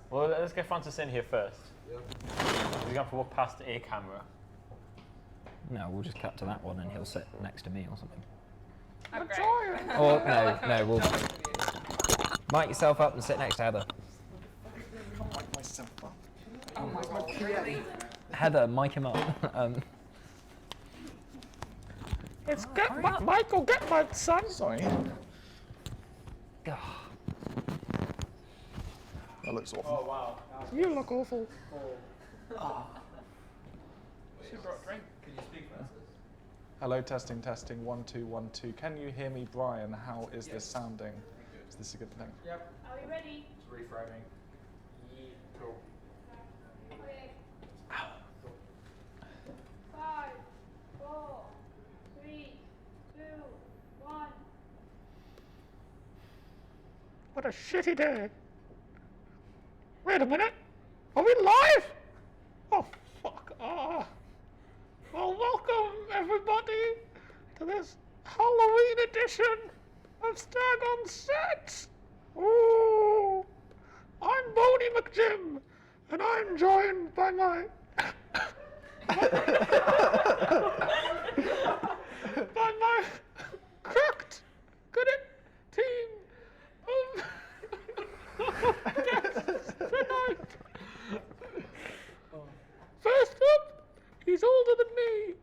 Well, let's get Francis in here first. Yep. We're going to walk past a camera. No, we'll just cut to that one and he'll sit next to me or something. Oh, great. Or no, we'll mic yourself up and sit next to Heather. Can't mic myself up. Oh my god, really? Heather, mic him up. It's Michael, get my son. Sorry. God. That looks awful. Oh, wow. You look awful. She brought drink. Can you speak, Francis? Hello, testing, testing, 1 2 1 2. Can you hear me, Brian? How is this sounding? Is this a good thing? Yep. Are we ready? It's reframing. Cool. Okay. 5, 4, 3, 2, 1. What a shitty day. Wait a minute. Are we live? Oh, fuck. Well, welcome, everybody, to this Halloween edition of Stag On Set. Ooh. I'm Boney McJim, and I'm joined by my... by my cracked, good at team of guests tonight. First up, he's older than me.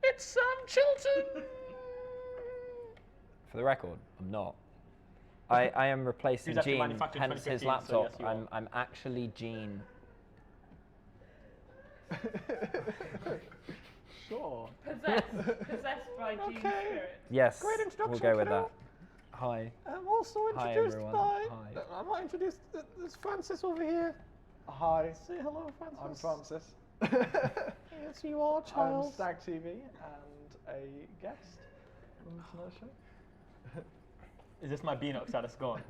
It's Sam Chilton. For the record, I'm not. I am replacing He's actually Gene, manufactured in hence his 2015, so laptop. yes, you are. I'm actually Gene. Sure. Possessed by Gene's Okay. spirit. Yes, Great introduction, we'll go with kiddo. that. Hi. I'm also Hi, introduced everyone. by... Hi. I'm not introduced... There's Francis over here. Hi. Say hello, Francis. I'm Francis. Yes, you are, I'm child. Stag TV and a guest on tonight's show. Is this my Beanox that is gone?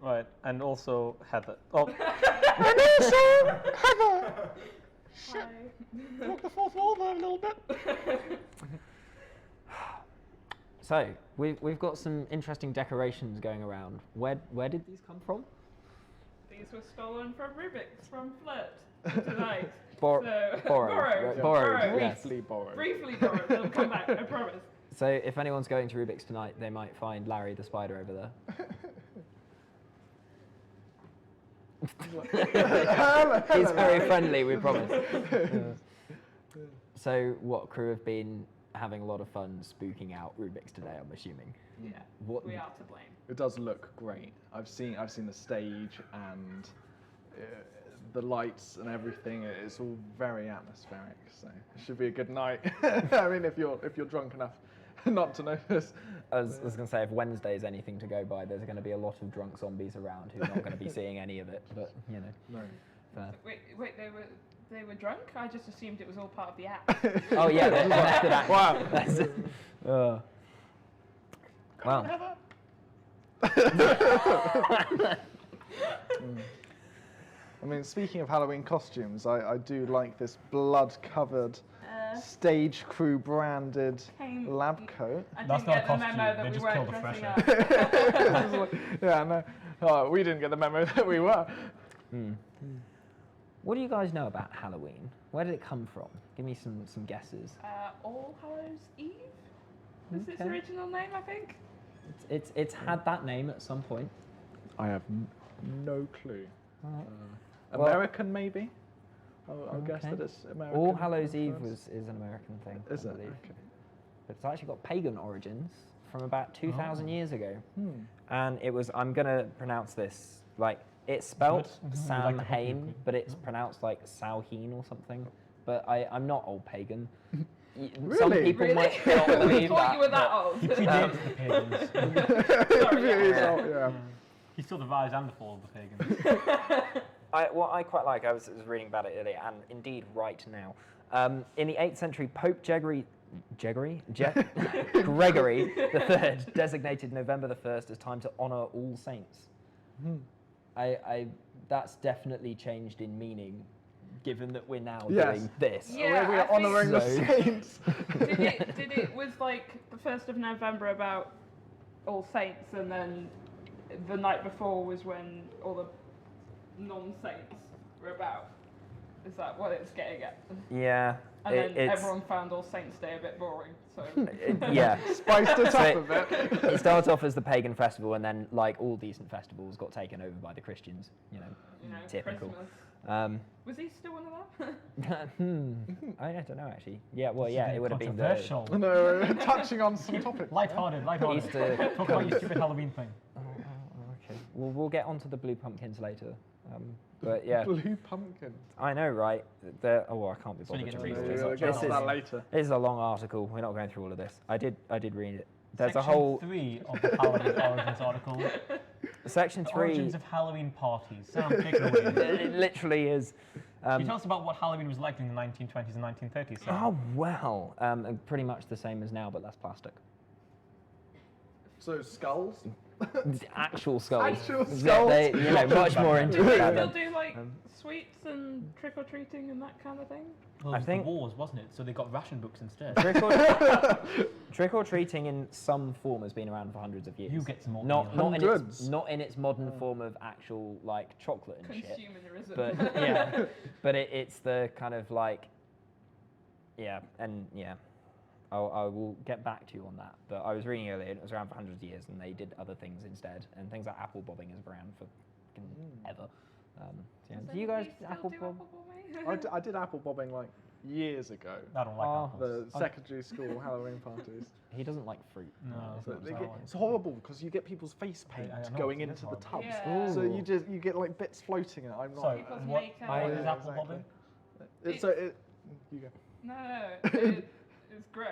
Right, and also Heather. Oh, And also, Heather. Shit. Hi. Broke the fourth wall there a little bit. So we've got some interesting decorations going around. Where did these come from? These were stolen from Rubik's from Flirt tonight. Borrowed. Borrowed. Borrowed. Yes. Briefly borrowed. Briefly borrowed. They'll come back, I promise. So if anyone's going to Rubik's tonight, they might find Larry the spider over there. He's very friendly, we promise. So what, crew have been having a lot of fun spooking out Rubik's today, I'm assuming. Yeah. What? We are to blame. It does look great. I've seen the stage and the lights and everything. It's all very atmospheric, so it should be a good night. I mean, if you're drunk enough not to notice. I was going to say, if Wednesday is anything to go by, there's going to be a lot of drunk zombies around who are not going to be seeing any of it. But you know, No. fair. Wait, they were drunk? I just assumed it was all part of the act. Oh yeah, they're method acting. Wow. Wow. I mean, speaking of Halloween costumes, I do like this blood-covered stage crew branded lab coat. I That's didn't not a get the memo costume, that they we just weren't killed a dressing fresher. up. Yeah, no. Oh, we didn't get the memo that we were. What do you guys know about Halloween? Where did it come from? Give me some guesses. All Hallows Eve? Was its Okay. original name, I think? It's had that name at some point. I have no clue. Well- American, maybe? I'll guess Okay. that it's American. All Hallows Eve influence. is an American thing. Is I it? believe. Okay. But it's actually got pagan origins from about 2,000 years ago. Hmm. And it was, I'm going to pronounce this, like, it's spelled Good. Mhm. Sam Like the copy Hain, of but it's pronounced like Samhain or something. But I'm not old pagan. Some Really? people Really? might not believe Thought that. you were that but- old. He predates the pagans. Sorry, It is, yeah. oh, yeah. He saw the rise and the fall of the pagans. What I quite like, I was reading about it earlier, and indeed right now. In the 8th century, Pope Gregory III designated November the 1st as time to honour all saints. That's definitely changed in meaning, given that we're now Yes. doing this. Yeah, We're I think- honouring the So- saints. Did it was like the 1st of November about All Saints, and then the night before was when all the non-saints were about. Is that what it's getting at? Yeah. And then it's, everyone found All Saints Day a bit boring, so. yeah. Spiced it So up a bit. It starts off as the pagan festival, and then, like all decent festivals, got taken over by the Christians. You know, typical. Christmas. Was he still one of them? I don't know actually. Yeah, well, yeah, it would have been the controversial. No, we're touching on some topics. Lighthearted. Easter. Talk about your stupid Halloween thing. Okay. We'll get onto the blue pumpkins later. But yeah, Blue pumpkin. I know, right? I can't be So you bothered get to to read read all it. this. We'll This get is- onto that later. This is a long article. We're not going through all of this. I did read it. There's Section a whole 3 of the Halloween Origins article. section The 3. Origins of Halloween parties. Sam, take it away. It literally is. Can you tell us about what Halloween was like in the 1920s and 1930s? Sam? Oh well, pretty much the same as now, but less plastic. So skulls. Actual skulls. Actual They- skulls. They, you know, much more Do into they it. still than- do like sweets and trick or treating and that kind of thing? Well, it I was think- the wars, wasn't it? So they got ration books instead. Trick or treating in some form has been around for hundreds of years. You get some more. Not Hundreds. not in its modern form of actual like chocolate and shit. Consumerism. But yeah, but it's the kind of like, yeah, and yeah, I will get back to you on that. But I was reading earlier, and it was around for hundreds of years, and they did other things instead, and things like apple bobbing is around for fucking ever. So yeah. Does Do you guys anybody still apple do bob? bobbing? I did apple bobbing like years ago. I don't like Oh. apples. The secondary school Halloween parties. He doesn't like fruit. No, it's So not they so get- hard. it's horrible because you get people's face paint I know, going it is into the horrible. tubs. Yeah. So Ooh. you get like bits floating. And I'm not. Sorry, People's what makeup. what is Yeah, apple exactly. bobbing? You go. No, it's gross.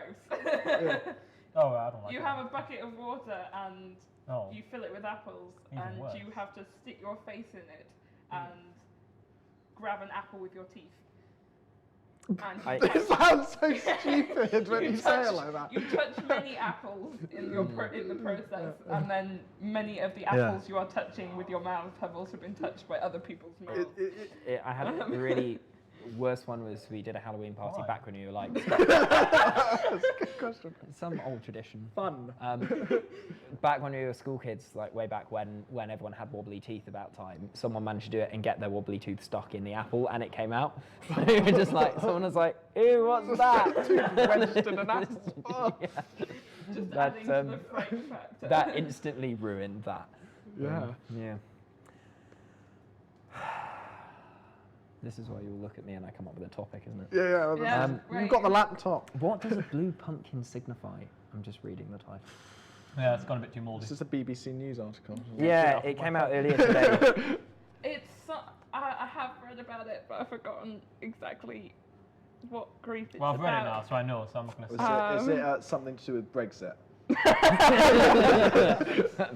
Oh, I don't like You it. have a bucket of water and Oh. you fill it with apples, Even and worse. you have to stick your face in it and grab an apple with your teeth. And you It sounds so stupid when you say it like that. You touch many apples in your in the process, and then many of the apples you are touching with your mouth have also been touched by other people's mouths. I had a really worst one was we did a Halloween party Why? back when we were like That's a good question. some old tradition. Fun. Back when we were school kids, like way back when everyone had wobbly teeth about time, someone managed to do it and get their wobbly tooth stuck in the apple and it came out. So we were just like, someone was like, ew, what's that? Wedged in an apple. Oh. Yeah. Just That, adding to the fright factor. That instantly ruined that. Yeah. Yeah. This is why you all look at me and I come up with a topic, isn't it? Yeah. Yeah, You've got the right. laptop. What does a blue pumpkin signify? I'm just reading the title. Yeah, it's gone a bit too mouldy. This is a BBC News article. Yeah, it came out earlier today. It's I have read about it, but I've forgotten exactly what grief it's Well, I've read it about. now, so I know, so I'm not going to Is say. it something to do with Brexit?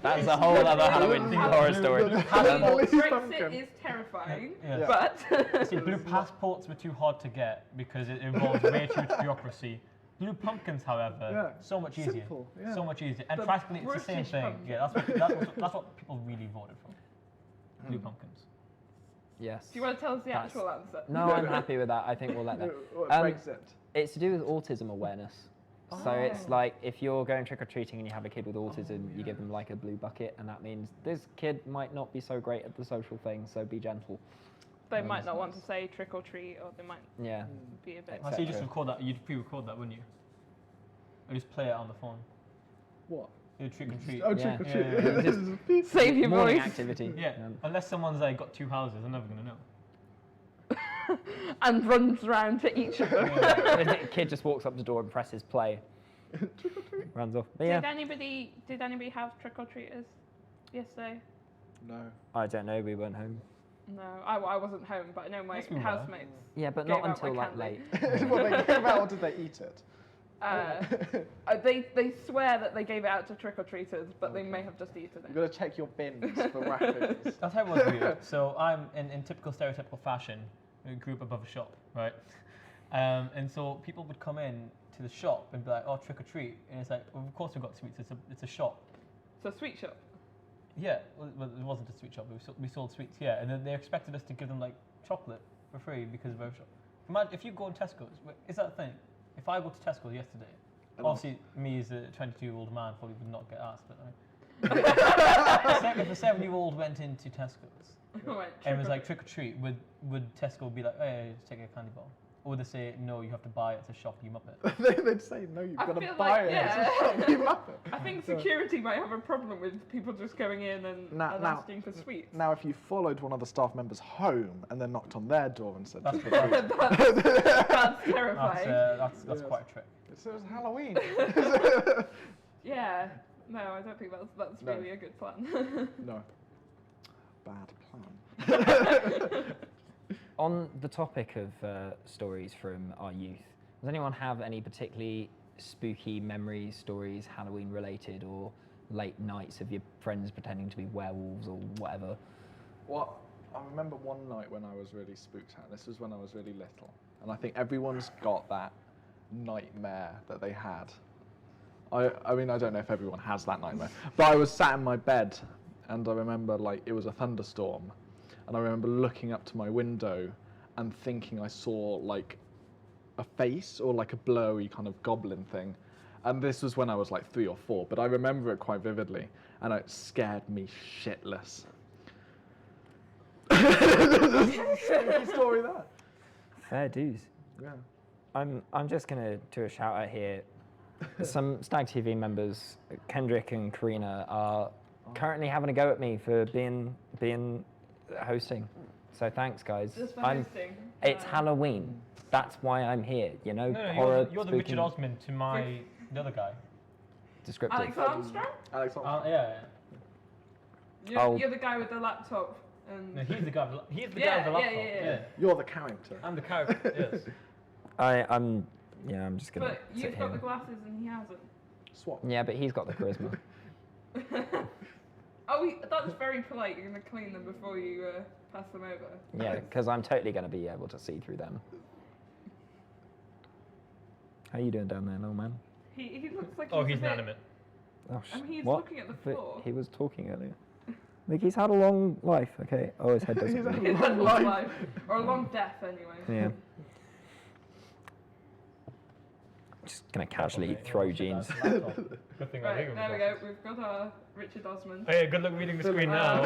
That's a whole other Halloween horror story. Brexit is terrifying, Yeah. but See, blue passports were too hard to get because it involves way too much bureaucracy. Blue pumpkins, however, Yeah. so much easier. Simple, yeah. So much easier. And The practically it's the same British thing. pumpkin. Yeah, that's what people really voted for. Blue pumpkins. Yes. do you want to tell us the That's- actual answer? No, I'm happy with that. I think we'll let that. Brexit. It's to do with autism awareness. So it's like if you're going trick or treating and you have a kid with autism, you give them like a blue bucket, and that means this kid might not be so great at the social thing, so be gentle. They might not want to say trick or treat, or they might Yeah. be a bit. So you just Etc. record that. You'd pre-record that, wouldn't you? Or just play it on the phone. What? You trick and treat. Oh, Yeah. trick or Yeah, treat. yeah, This is beep. Save your Morning voice. activity. Yeah, unless someone's like got two houses, they're never gonna know. And runs around to each of them. The kid just walks up to the door and presses play, Trick or treat? runs off. But yeah, Did anybody have trick or treaters yesterday? No. I don't know. We weren't home. No, I wasn't home, but I know my Yes, we were. housemates. Yeah, but Gave not out my until like candy. late. What, they gave out or did they eat it? They swear that they gave it out to trick or treaters, but they may have just eaten You've it. got to check your bins for wrappings. I'll tell you what's weird. So I'm in typical stereotypical fashion, a group above a shop, right? And so people would come in to the shop and be like, "Oh, trick or treat," and it's like, well, "Of course we've got sweets. It's a shop." It's a sweet shop. Yeah, well, it wasn't a sweet shop. We sold sweets. Yeah, and then they expected us to give them like chocolate for free because of our shop. Imagine if you go to Tesco's. Is that a thing? If I go to Tesco's yesterday, And obviously me as a 22-year-old man probably would not get asked, but If a 7-year-old went into Tesco's and was like trick or treat, would Tesco be like, hey, just take a candy bar? Or would they say, no, you have to buy it, it's a shop, you muppet? They'd say, no, you've I got to feel buy like, it. yeah. It's a shop, you muppet. I think security might have a problem with people just going in and asking for sweets. Now, if you followed one of the staff members home and then knocked on their door and said, That's trick or treat, That's terrifying. That's Yes. quite a trick. it was Halloween. Yeah. No, I don't think that's No. really a good plan. No. Bad plan. On the topic of stories from our youth, does anyone have any particularly spooky memories, stories, Halloween related, or late nights of your friends pretending to be werewolves or whatever? Well, I remember one night when I was really spooked out. This was when I was really little. And I think everyone's got that nightmare that they had. I mean, I don't know if everyone has that nightmare, but I was sat in my bed and I remember like it was a thunderstorm. And I remember looking up to my window and thinking I saw like a face or like a blurry kind of goblin thing. And this was when I was like 3 or 4, but I remember it quite vividly and it scared me shitless. Same story that. Fair dues. Yeah. I'm just gonna do a shout out here. Some Stag TV members, Kendrick and Karina, are currently having a go at me for being hosting. So thanks, guys. Just for I'm- hosting. It's Halloween. That's why I'm here. You know, No, horror. you're the spooky, Richard Osman to my the other guy. descriptive. Alex Armstrong? Alex Armstrong. Yeah. Oh. You're the guy with the laptop. And No, he's the guy. He's the guy Yeah, with the laptop. yeah. You're the character. I'm the character. Yes. I'm just gonna. But sit you've got here. the glasses and he hasn't. Swap. Yeah, but he's got the charisma. Oh, that's very polite. You're going to clean them before you pass them over. Yeah, because I'm totally going to be able to see through them. How you doing down there, little man? He looks like Oh, he's he's a bit, inanimate. Oh, I mean, he's what? looking at the But floor. he was talking earlier. Like, he's had a long life, okay? Oh, his head doesn't He's move. had He's had a long long life. life. Or a long death, anyway. Yeah. Just going to casually throw jeans. Good thing I Right, think there we go. We've got our Richard Osman. Oh, yeah, good luck reading the screen now.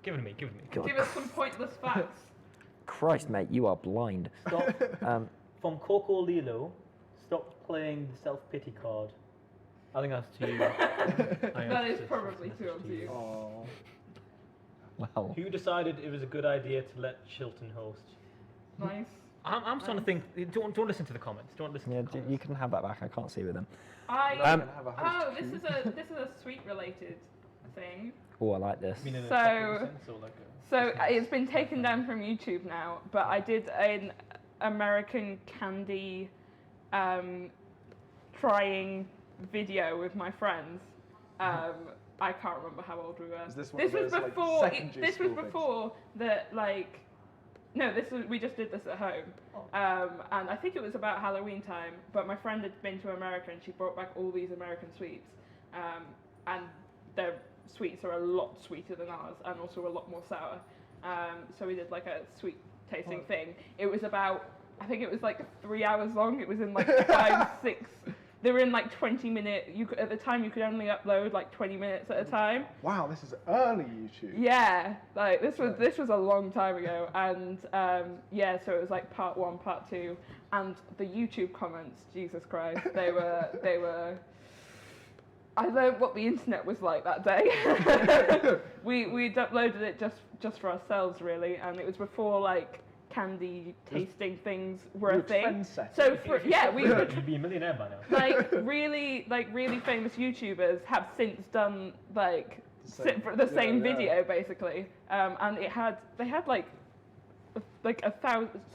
Give it to me. Give it to me. Give us some pointless facts. Christ, mate, you are blind. Stop. Um, From Coco Lilo, stop playing the self-pity card. I think that's to you. That is probably too on to you. Oh. well, Who decided it was a good idea to let Chilton host? Nice. I'm starting to think. Don't listen to the comments. Don't listen yeah, to the comments. you can have that back. I can't see with them. Have a host Oh, this queue. is a sweet related thing. Oh, I like this. I mean, in a So- technical sense, or like a business? It's been taken down from YouTube now, but I did an American candy trying video with my friends. I can't remember how old we were. Is this one This of was those, like, before. secondary This was school things? before that. Like, no, we just did this at home, and I think it was about Halloween time. But my friend had been to America and she brought back all these American sweets, and their sweets are a lot sweeter than ours, and also a lot more sour. So we did like a sweet tasting thing. It was about, I think it was like 3 hours long. It was in like 5, 6. They were in like 20-minute. At the time you could only upload like 20 minutes at a time. Wow, this is early YouTube. Yeah, like this was a long time ago, and yeah, so it was like part 1, part 2, and the YouTube comments, Jesus Christ, they were. I learned what the internet was like that day. We'd uploaded it just for ourselves really, and it was before like candy tasting things were a thing. Trendsetter. So If you yeah, stop we doing would it, you'd be a millionaire by now. like really famous YouTubers have since done like the same video basically, and they had like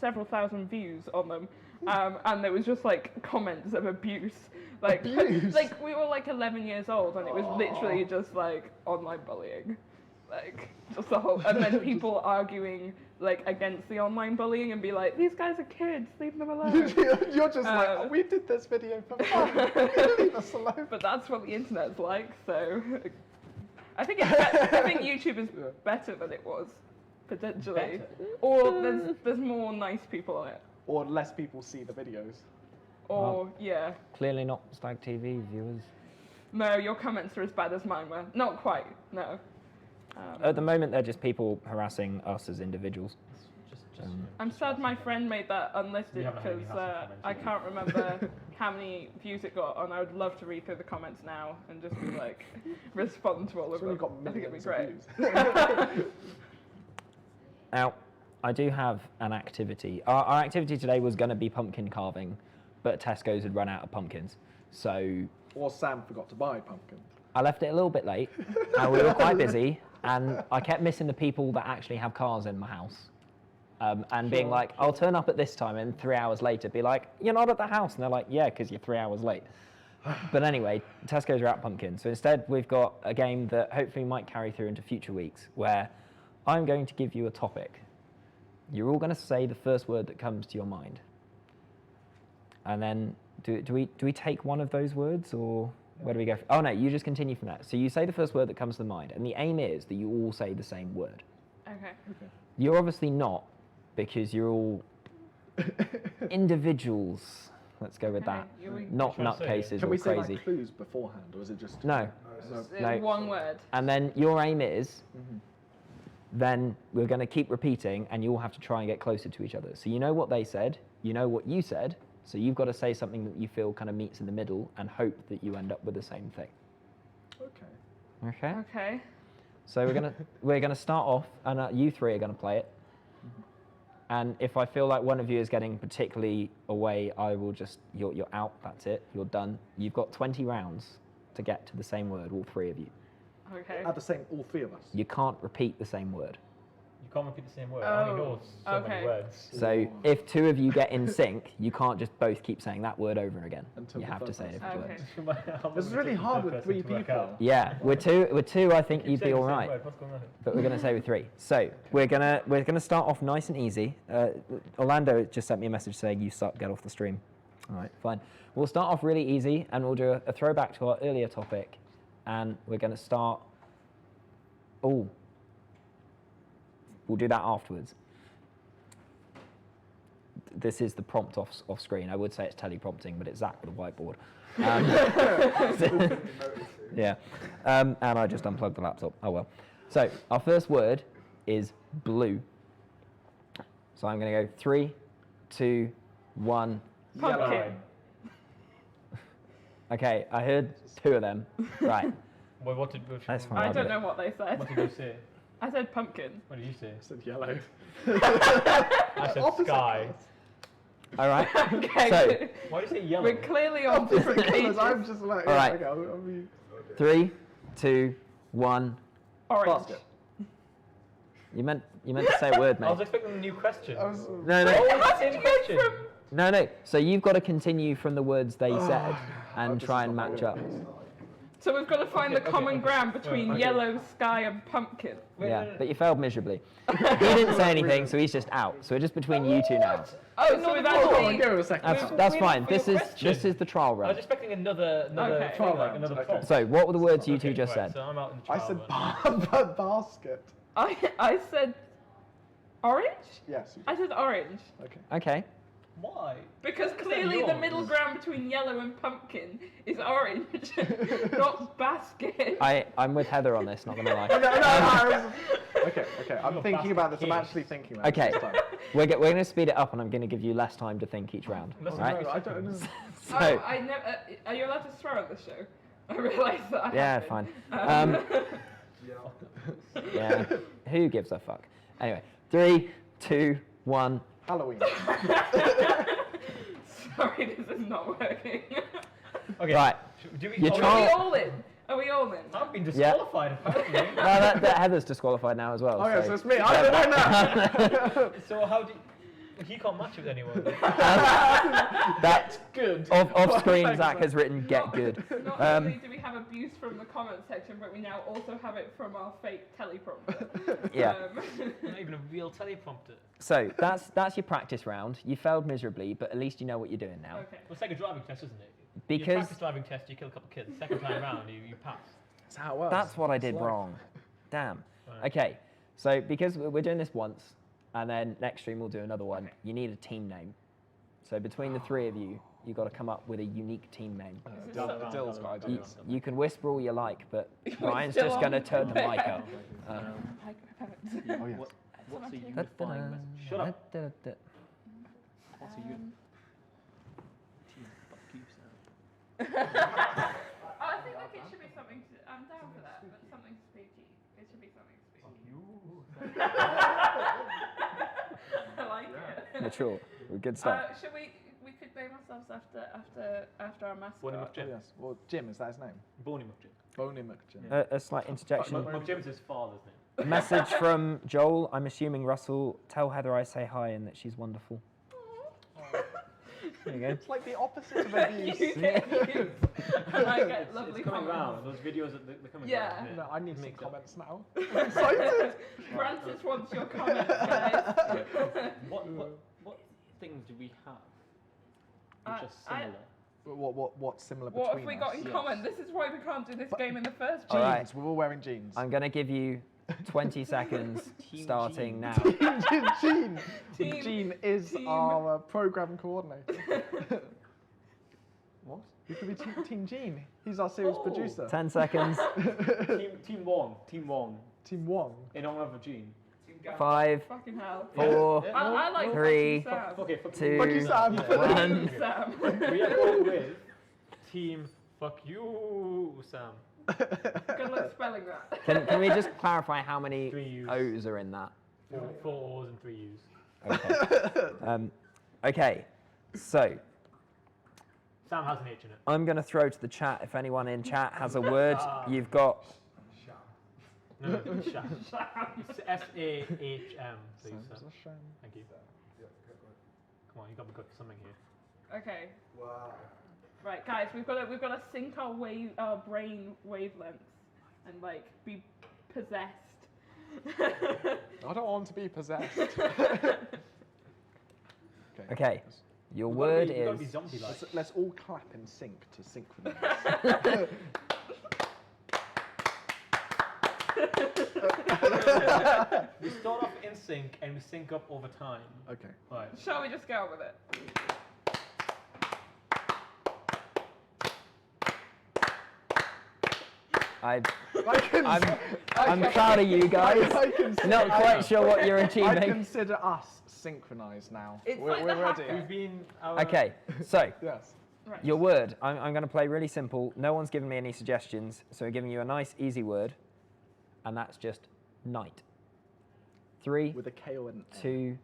several thousand views on them, and there was just like comments of abuse, like Abuse? like we were like 11 years old, and it was literally just like online bullying, like just the whole, and then people arguing like against the online bullying and be like, these guys are kids, leave them alone. You're just like, oh, we did this video for fun. Leave us alone. But that's what the internet's like, so I think I think YouTube is better than it was potentially, Better? or there's more nice people on it, Or less people see the videos. or yeah. Clearly not Stag TV viewers. No, your comments are as bad as mine were. Not quite, no. At the moment, they're just people harassing us as individuals. I'm sad my friend made that unlisted haven't had any because harassing comments I either. can't remember how many views it got, and I would love to read through the comments now and just be like, respond to all of It's only them. got I think it'd be millions great. of views. Now, I do have an activity. Our activity today was going to be pumpkin carving, but Tesco's had run out of pumpkins. So Or Sam forgot to buy pumpkins. I left it a little bit late, and we were quite busy, and I kept missing the people that actually have cars in my house. And being like, I'll turn up at this time, and 3 hours later be like, you're not at the house. And they're like, yeah, because you're 3 hours late. But anyway, Tesco's are out pumpkins. So instead, we've got a game that hopefully might carry through into future weeks, where I'm going to give you a topic. You're all going to say the first word that comes to your mind. And then, do we take one of those words, or where do we go? Oh, no, you just continue from that. So you say the first word that comes to mind, and the aim is that you all say the same word. Okay. You're obviously not, because you're all individuals. Let's go with that. Not Can I say- nutcases Can or we say crazy. like clues beforehand, or is it just No. No. One word. And then your aim is, then we're going to keep repeating, and you all have to try and get closer to each other. So you know what they said, you know what you said, so you've got to say something that you feel kind of meets in the middle, and hope that you end up with the same thing. Okay. Okay. Okay. So we're gonna start off, and you three are gonna play it. And if I feel like one of you is getting particularly away, I will just you're out. That's it. You're done. You've got 20 rounds to get to the same word, all three of you. Okay. At the same, all three of us. You can't repeat the same word. You can't repeat the same word. Oh, I only know so okay. many words. So if two of you get in sync, you can't just both keep saying that word over again. Until You the have to third say a person. different Okay. word. This is really hard with 3 people. Yeah, with two, I think Keep you'd be saying the all same right. word. What's going on? But we're going to say with 3. So we're gonna start off nice and easy. Orlando just sent me a message saying you suck, get off the stream. All right, fine. We'll start off really easy, and we'll do a throwback to our earlier topic, and we're going to start. Oh, we'll do that afterwards. This is the prompt off screen. I would say it's teleprompting, but it's Zach with a whiteboard. Yeah, and I just unplugged the laptop. Oh well. So our first word is blue. So I'm going to go 3, 2, 1. Pumpkin. Okay, I heard 2 of them. Right. Well, what did That's fine. I I'll don't get know what they said. What did you say? I said pumpkin. What did you say? I said yellow. I said Opposite sky. colours. All right. Okay. So Why do you say yellow? We're clearly on different Opposite pages. colours. I'm just like, All yeah, right. okay, I'll be 3, 2, 1. Orange. basket. You meant to say a word, I was mate. expecting a new question. I was, No, Oh, no, it's the same question. no. So you've got to continue from the words they said and this try is and not match very up. good. So we've got to find the Okay, common okay. ground between Okay. yellow, sky, and pumpkin. Yeah, but you failed miserably. He didn't say anything, so he's just out. So we're just between you two now. Oh, so we've Hold on, actually. give it a second. That's Wait fine. for your This is question. the trial I was run. expecting another Okay. thing, Trial like round, another okay. prompt. So what were the words you two Okay, just right, said? So I'm out in the I trial said run. basket. I said orange. Yes. I said orange Okay. Okay. Why? because Is that clearly the yours? middle ground between yellow and pumpkin is orange, not basket. I'm with Heather on this, not gonna lie. Okay. I'm Your thinking about this. I'm basket actually thinking about Okay. this time. We're gonna speed it up, and I'm gonna give you less time to think each round. Less than Right? 30 I don't know. So Oh, I never. Are you allowed to swear on this show? I realise that. I yeah, haven't. fine. Yeah. Who gives a fuck? Anyway, 3, 2, 1. Halloween. Sorry, this is not working. Okay. Right. Do we? You're oh, Are trying- we all in? Are we all in? I've been disqualified apparently. No, that Heather's disqualified now as well. Oh yeah, so- so it's me. I don't know now. So how do? He can't match with anyone. That Good. off screen, Thanks, Zach man. has written "get good." Not only do we have abuse from the comment section, but we now also have it from our fake teleprompter. Yeah. Not even a real teleprompter. So that's your practice round. You failed miserably, but at least you know what you're doing now. Okay. Well, it's like a driving test, isn't it? You Because practice driving test, you kill a couple of kids. Second time round, you pass. That's how it works. that's what I did It's life. wrong. Damn. Right. Okay. So because we're doing this once, and then next stream we'll do another one. Okay. You need a team name. So between the three of you, you've got to come up with a unique team name. Dill's got ideas. You can whisper all you like, but Ryan's still just going to on. turn the mic up. Oh yes. What's a unifying message? Shut up. What's a unifying? Team, fuck you, Sam. I think like it should be something. I'm down for that, but something spooky. It should be something spooky. I like it. Mature. Good start. Should we? We could name ourselves after our mascot. Boney Oh, McJim. yes. Well, Jim, is that his name? Boney McJim. Boney McJim. A slight interjection. McJim's his father's name. Message from Joel. I'm assuming Russell. Tell Heather I say hi and that she's wonderful. There you go. It's like the opposite of abuse. You get used. And I get lovely It's coming comments. round. Those videos, they're coming Yeah. round. No, I need some Makes up. comments now. I'm excited. Francis wants your comments, guys. What things do we have Uh, which are similar? What's similar What between have we got in us? common? This is why we can't do this game in the first All place. right. Jeans. We're all wearing jeans. I'm going to give you 20 seconds Team starting now. Jean. Team- Jean is team- our program coordinator. What? You could be Team Jean. He's our series Oh. producer. 10 seconds. Team Wong. Team Wong. In honor of Gene. 5, Fucking hell. 4, Yeah. I like 3, fucking Sam. Okay, fuck 2, Fuck you, Sam. 1. Sam. We are going with Team Fuck You, Sam. Good luck spelling that. Can we just clarify how many 3 U's. O's are in that? 4 O's and 3 U's. Okay. Okay, so Sam has an H in it. I'm going to throw to the chat. If anyone in chat has a word, you've got. No, Sham. It's S-A-H-M, please, Sam's sir. a sham. Thank you. Come on, you got to go to something here. Okay. Wow. Right, guys, we've got to sync our brain wavelengths and like be possessed. I don't want to be possessed. Okay, your We've word gotta be is. zombie-like. Let's all clap in sync to synchronize. We start off in sync and we sync up over time. Okay. Right. Shall we just go with it? I'm I'm proud of you guys. Not quite sure what you're I achieving. consider us synchronized now. It's we're like the ready. happy- We've been. Okay, so Yes. Right. your word. I'm going to play really simple. No one's given me any suggestions, so we're giving you a nice, easy word, and that's just night. 3, With a K or an N. 2,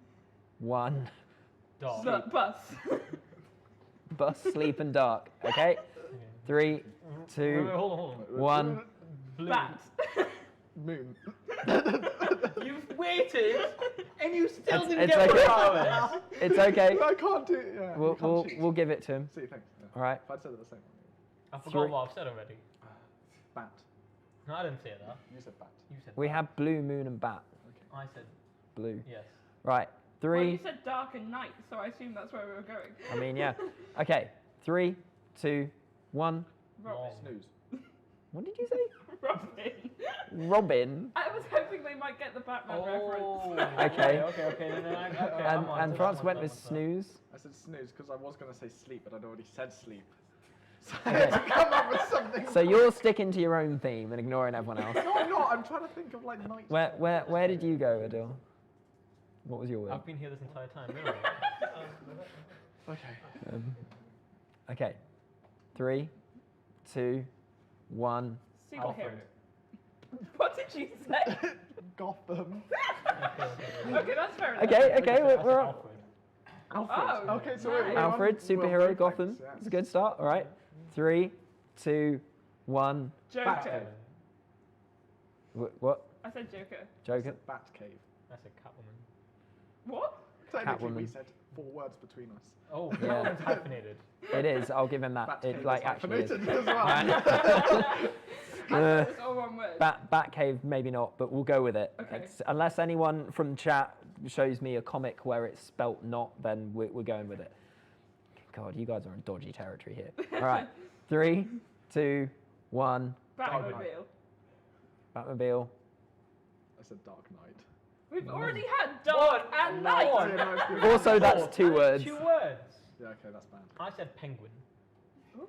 1. Dark. Bus. Bus, sleep, and dark. Okay. 3, Wait, 2, hold on. 1. Blue. Bat. Moon. You've waited and you still It's- didn't it's get okay. flowers. It's okay. I can't do it. Yeah, you can't cheat. We'll give it to him. See, thanks. Yeah. All right. If I'd said it the same. I forgot what I've said already. Bat. No, I didn't say that. You said bat. You said We that. have blue, moon, and bat. I said Blue. yes. Right. Well, 3. you said dark and night, so I assume that's where we were going. I mean, yeah. Okay. 3, 2, 1. Robin. Snooze. What did you say? Robin. Robin. I was hoping they might get the Batman reference. Okay. Okay. No, okay. And France went with snooze. I said snooze because I was going to say sleep, but I'd already said sleep. So I had to come up with something. So you're sticking to your own theme and ignoring everyone else. No, I'm not. I'm trying to think of like night. Where did you go, Adil? What was your word? I've been here this entire time, really. Okay. Okay. 3, 2, 1. Superhero. Alfred. What did you say? Gotham. Okay, that's fair enough. Okay, we're on. Alfred. Alfred. Oh, Okay, so nice. we're Alfred, we're superhero, both Gotham. thanks, yeah. It's a good start. All right. 3, 2, 1. Joker. Batman. What? I said Joker. Joker? Batcave. That's a Catwoman. What? Technically, we Catwoman. said 4 words between us. Oh, Yeah. Catwoman's hyphenated. It is. I'll give him that. Batcave It is like actually is. hyphenated as well. I thought it was all one word. Batcave, maybe not, but we'll go with it. Okay. Unless anyone from the chat shows me a comic where it's spelt not, then we're going with it. God, you guys are in dodgy territory here. All right. 3, 2, 1. Batmobile. Batmobile. I said Dark Knight. We've already had dark and night. Yeah, no, it's good. Also, that's 2 words. 2 words. Yeah, okay, that's bad. I said penguin.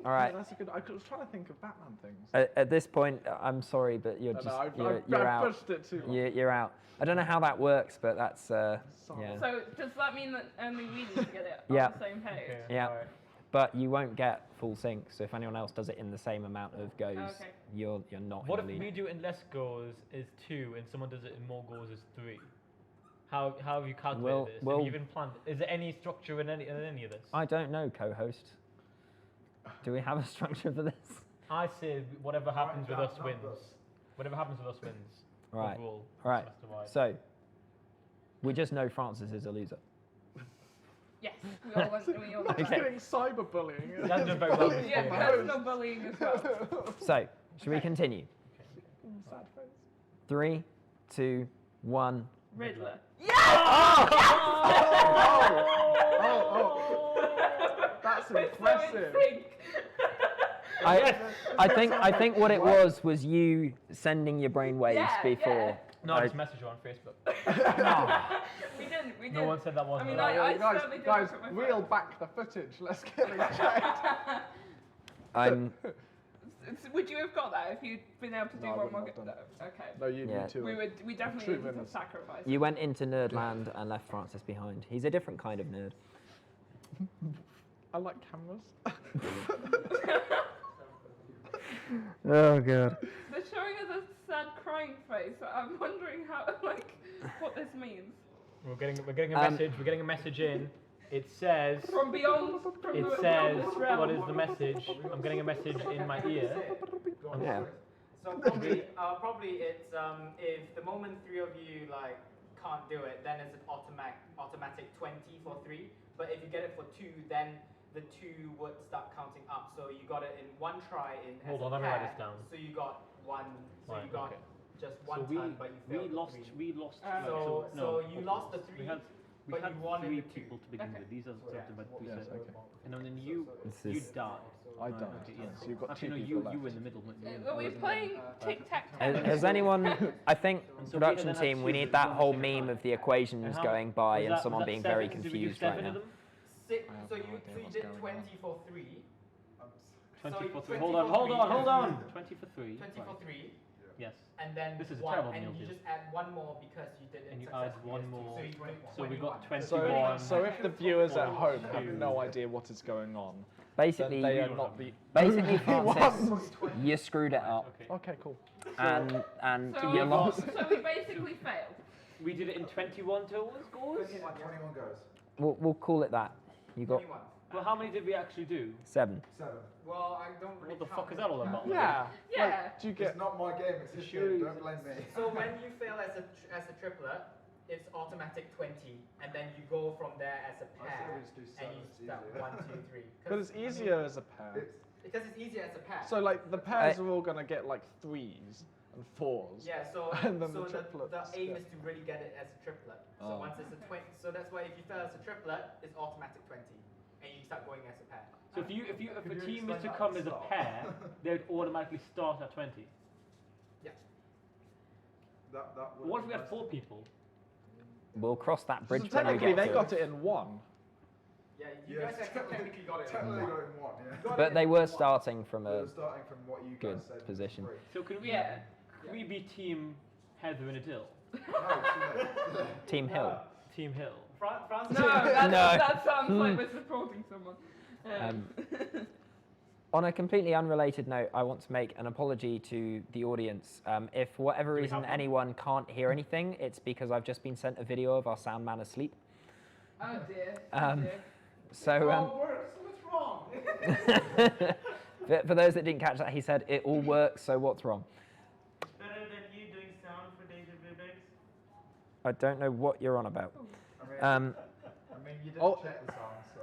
All right. Yeah, that's a good. I was trying to think of Batman things. At this point, I'm sorry, but you're No, just I've you're out. pushed it too much. You're out. I don't know how that works, but that's Sorry. yeah. So does that mean that only we need to get it Yeah. on the same page? Okay, Yeah. alright. But you won't get full sync. So if anyone else does it in the same amount of goes, Okay. you're not What if in the we lead. do it in less goes is 2 and someone does it in more goes is 3? How have you calculated Well- this? well- have you even planned? Is there any structure in any of this? I don't know, co-host. Do we have a structure for this? I say whatever happens with down us wins. numbers. Whatever happens with us wins. Right. Overall, Right. semester-wide. So we just know Francis is a loser. Yes, we all want. We all Not just Okay. getting cyberbullying. That's done very well. this Yeah, year. personal bullying as well. So should we continue? Sad face. 3, 2, 1. Riddler. That's We're so in impressive. sync. I think what it was you sending your brainwaves Yeah, before. yeah. No, I just messaged you on Facebook. We didn't. We didn't. No one said that I wasn't mean, right. I guys, certainly did guys, look at my reel phone. back the footage. Let's get it checked. I'm Would you have got that if you'd been able to do No, I one more? wouldn't have done No, okay. No, you Yeah. need to. We definitely True needed to winners. sacrifice. You went into Nerdland and left Francis behind. He's a different kind of nerd. I like cameras. Oh god. They're showing us a sad crying face. I'm wondering how, what this means. We're getting a message. We're getting a message in. It says. From beyond. From It beyond says. this realm. What is the message? I'm getting a message in my ear. Yeah. So probably it's if the moment 3 of you can't do it, then it's an automatic 20 for 3. But if you get it for 2, then the 2 would start counting up. So you got it in 1 try in Hold as on, a let me write pair. this down. So you got 1. So Right, you got okay. just 1 So turn, but you failed. the 3. we lost. So no, you lost the 3. We but had you won in 3 the 2. people to begin Okay. with. These are started by 3 Yes, sets. okay. And then you This you is- died. I Right, died. okay, yeah. So you've got Actually, 2 no, people you left. in the middle. Are we playing tic tac toe? Has anyone? I think So we production then had team. We 2 need that that one whole second meme time. of the equations And how- going by was and that- someone was that being very 7? Did we do confused right 7 of now. them? I have So no you idea so you what's did going 20 on. for 3. 20 for 3. 20 Hold on, for hold 3. on, hold on. 20 for 3. 20 for Right. 3. Yes. And then This is a 1, terrible and meal you deal. just add 1 more because you did it And you add successfully 1 as 2. more. So, you did So we got 21. 21. So if the viewers at home have 2. no idea what is going on, then Basically, they are not the basically, only Francis, ones. you screwed it up, Okay. Okay, cool. and So you we, lost. so we basically failed. We did it in 21 total scores. 21 goes. We'll call it that. You got 21. Well, how many did we actually do? 7. 7. Well, I don't really What the count fuck is that all about? Yeah. Yeah. Like, do you get? It's not my game, it's his game. Don't blame me. So when you fail as a triplet, it's automatic 20, and then you go from there as a I pair, should just do and 7, you it's start easier. 1, 2, 3. But it's easier as a pair. Because it's easier as a pair. So like the pairs are all gonna get like 3s and 4s. yeah, so And then so the triplets, the aim yeah. is to really get it as a triplet. So Oh. once it's a 20, so that's why if you fail as a triplet, it's automatic 20, and you start going as a pair. So if Could a you team is explain to that come at as the a start? pair, they would automatically start at 20. That would What if be we had nice. 4 people? We'll cross that So bridge when we technically get they to got it. it in 1. Yeah, you Yeah, guys have technically got it. Technically in got one. it in 1, yeah. Got it But in they were one. starting from We a were starting from what you good guys said. position. 3. So could we? Yeah. Could we be team Heather and Adil? No, it's Team Hill. Team Hill. Francis. No, No. that sounds like we're supporting someone. On a completely unrelated note, I want to make an apology to the audience. If for whatever we reason have one? anyone can't hear anything, it's because I've just been sent a video of our sound man asleep. Oh dear. Um, dear. So, all works. What's wrong? for those that didn't catch that, he said it all works. So what's wrong? Better than you doing sound for Deja Vu Bigs. I don't know what you're on about. I mean, you didn't Oh. check the sound, so.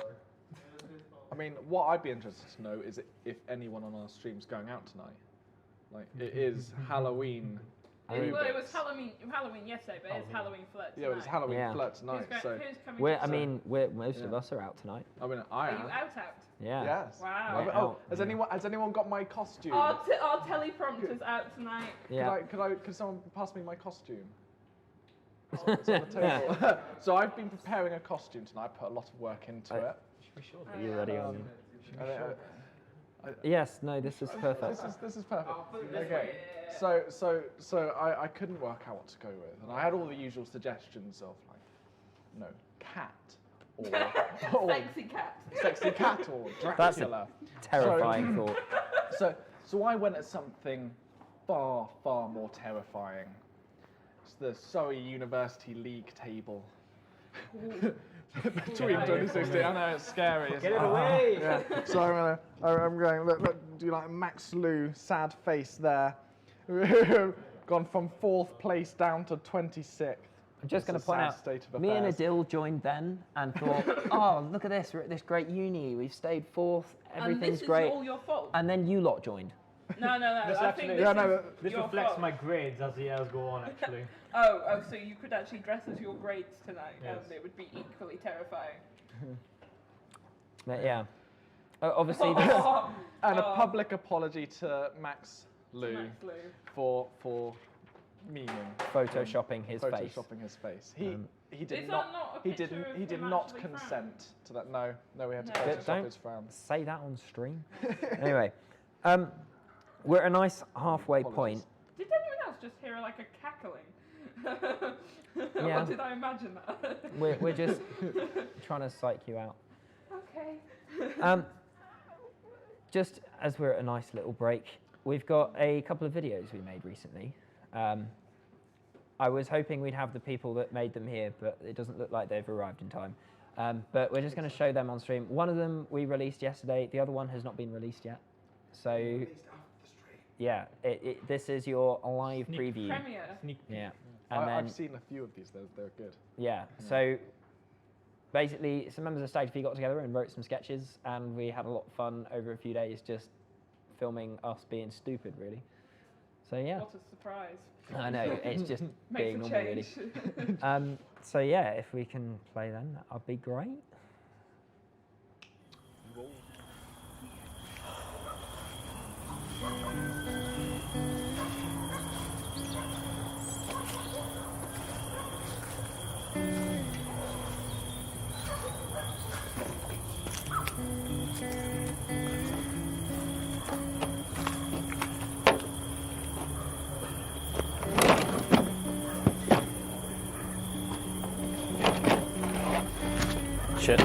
I mean, what I'd be interested to know is if anyone on our stream's going out tonight. Like, it is Halloween. I mean- Well, it was Halloween yesterday, but it's Halloween flirt Yeah, it's tonight. Halloween Yeah. flirt tonight. Who's, So, who's coming We're, to I see? mean, most of Yeah. us are out tonight. I mean, I Are you am. out? Yeah. Yes. Wow. We're Oh, out. has anyone got my costume? Our teleprompter's out tonight. Yeah. Could someone pass me my costume? It's on the table. So I've been preparing a costume tonight. I put a lot of work into I- it. Should we show Are you ready on? I- Yes. No. This is perfect. This is perfect. I'll put it this Okay. way. So I couldn't work out what to go with, and I had all the usual suggestions of like, cat or Sexy cat. sexy cat or That's Dracula. a terrifying thought. So I went at something far more terrifying. It's the Surrey University League table. Between 2016, I know it's scary. Get it away! Yeah. So I'm going. Look, do you like Max Lou? Sad face there. Gone from 4th place down to 26th. I'm just going It's to a point sad out, state of me and affairs. Adil joined then and thought, oh, look at this, we're at this great uni, we've stayed 4th, everything's and great. this is all your fault. And then you lot joined. No. This I actually- think Yeah, this is This your reflects fault. my grades as the years go on, actually. Oh, so you could actually dress as your grades tonight, Yes. and it would be equally terrifying. But yeah. Obviously, this, And a public apology to Max Lou Max Lou. for meaning photoshopping his face. photoshopping his face. He did Is that not. not a He picture didn't. of He did him not actually consent frowning? to that. No, we had to No. Photoshop Don't his frown. say that on stream. Anyway, we're at a nice halfway point. Apologies. Did anyone else just hear like a cackling? Yeah. Or did I imagine that? We're just trying to psych you out. Okay. Just as we're at a nice little break, we've got a couple of videos we made recently. I was hoping we'd have the people that made them here, but it doesn't look like they've arrived in time. But we're just going to show them on stream. One of them we released yesterday. The other one has not been released yet. So, yeah, this is your live preview. Premiere. Sneak peek. Yeah, and then I've seen a few of these. They're good. yeah. So basically, some members of Stag On Set got together and wrote some sketches, and we had a lot of fun over a few days just filming us being stupid, really. So yeah, What a surprise. I know it's just being Makes a normal, really. change. So yeah, if we can play them, that would be great. Shit.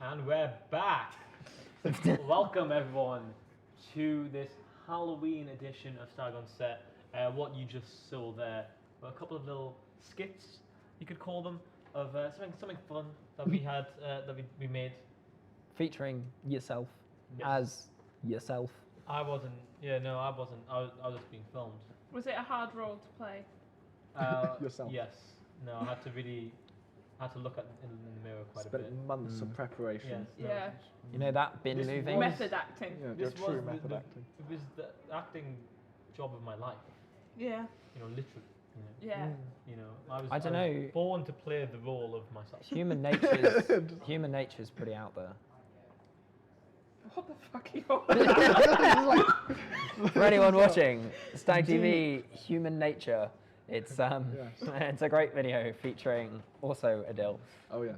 And we're back. Welcome everyone to this Halloween edition of Stag On Set. What you just saw there were a couple of little skits, you could call them, of something fun that we had that we made. Featuring yourself Yes. as yourself. I wasn't. Yeah, no, I wasn't. I was just being filmed. Was it a hard role to play? Yourself. Yes. No, I had to look at in the mirror quite a Spent bit. months of preparation. Yes. No, Yeah. You know that bin This moving? was- Method acting. Yeah, This your true was method the, acting. It was the acting job of my life. Yeah. You know, literally. Yeah. You know, I was. I don't was know. born to play the role of myself. Human nature's pretty out there. What the fuck are you on? For anyone watching, Stag TV, Human Nature. It's Yes. it's a great video featuring also Adil. Oh yes.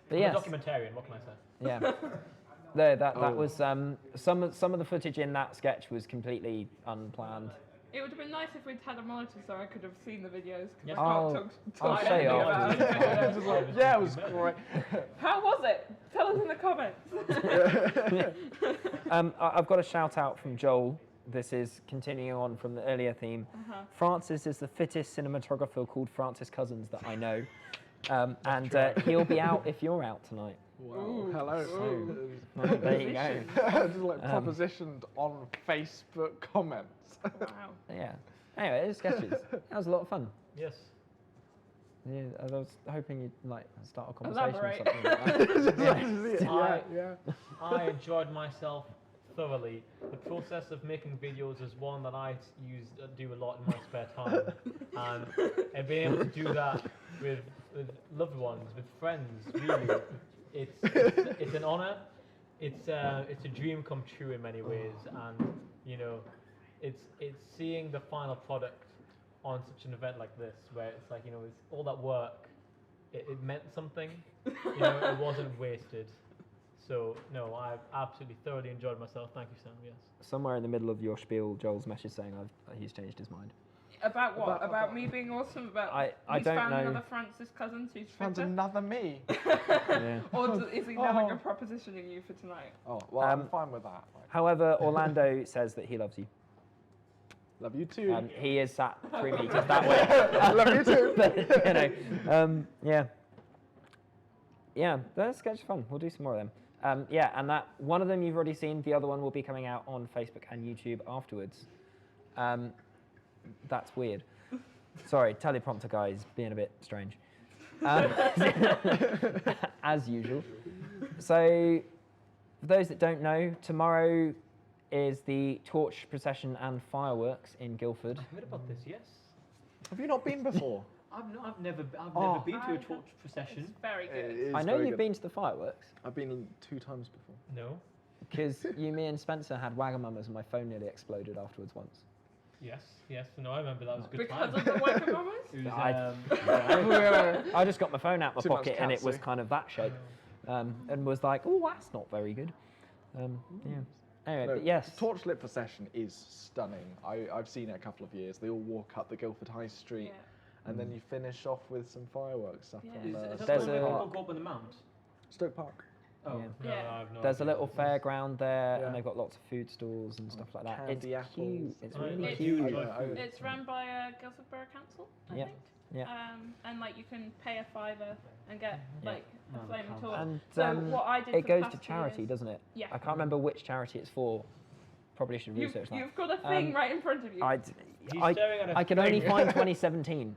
But I'm yes, a documentarian. What can I say? yeah. No, that Oh. was some of the footage in that sketch was completely unplanned. It would have been nice if we'd had a monitor so I could have seen the videos. 'Cause Yes. I can't Oh, talk I'll to show you anything about afterwards. it. Yeah, it was great. How was it? Tell us in the comments. I've got a shout out from Joel. This is continuing on from the earlier theme. Francis is the fittest cinematographer called Francis Cousins that I know. And he'll be out if you're out tonight. Wow. Ooh. Hello. Well, there you go. Just like propositioned on Facebook comments. Wow. Yeah. Anyway, it was sketches. That was a lot of fun. Yes. Yeah, I was hoping you'd like start a conversation Elaborate. or something like that. yeah. I enjoyed myself thoroughly. The process of making videos is one that I do a lot in my spare time, and being able to do that with loved ones, with friends, really, it's an honor. It's a dream come true in many ways, and you know, it's seeing the final product on such an event like this, where it's like, you know, it's all that work. It meant something. You know, it wasn't wasted. So no, I've absolutely thoroughly enjoyed myself. Thank you, Sam. Yes. Somewhere in the middle of your spiel, Joel's message saying he's changed his mind. About what? About- About me being awesome? About I he's don't found know. another Francis Cousins who's Found fitter? another me. Yeah. Or is he now like Oh. a propositioning you for tonight? Oh, well, I'm Um, fine with that. Like, However, Orlando says that he loves you. love you too. He is sat 3 meters that way. Love you too. But, you know, yeah. Yeah, that sketch is fun. We'll do some more of them. Yeah, and that one of them you've already seen. The other one will be coming out on Facebook and YouTube afterwards. That's weird. Sorry, teleprompter guys being a bit strange. As usual. So, for those that don't know, tomorrow is the torch procession and fireworks in Guildford. I heard about this. Yes. Have you not been before? I've never Oh. been to a I torch have- procession. It's very good. It is I know very you've good. been to the fireworks I've been 2 times before. No. because me and Spencer had Wagamamas and my phone nearly exploded afterwards once. Yes. Yes. No, I remember that was a good Because time. of the Wacamamas? It was, I just got my phone out of Too my much pocket and it was Katsu. kind of that shape, and was like, "Oh, that's not very good." Yeah. Anyway, No, but yes, Torchlit procession is stunning. I've seen it a couple of years. They all walk up the Guildford High Street, Yeah. and then you finish off with some fireworks up Yeah. on is that There's where a- people go up on the mount? Stoke Park. Oh, Yeah. no, Yeah. I have no there's a idea. little fairground there, Yeah. and they've got lots of food stalls and stuff like that. Candy It's cute. apples. It's I really It's- cute. enjoy Yeah, food. It's run by Guildford Borough Council, I Yeah. think. Yeah. And like you can pay a £5 and get like No, a the flaming council. torch. And So what I did it for goes the to past 2 charity, years- doesn't it? Yeah. I can't remember which charity it's for. Probably should research that. You've got a thing Um, right in front of you. He's staring at a I can only thing. find 2017.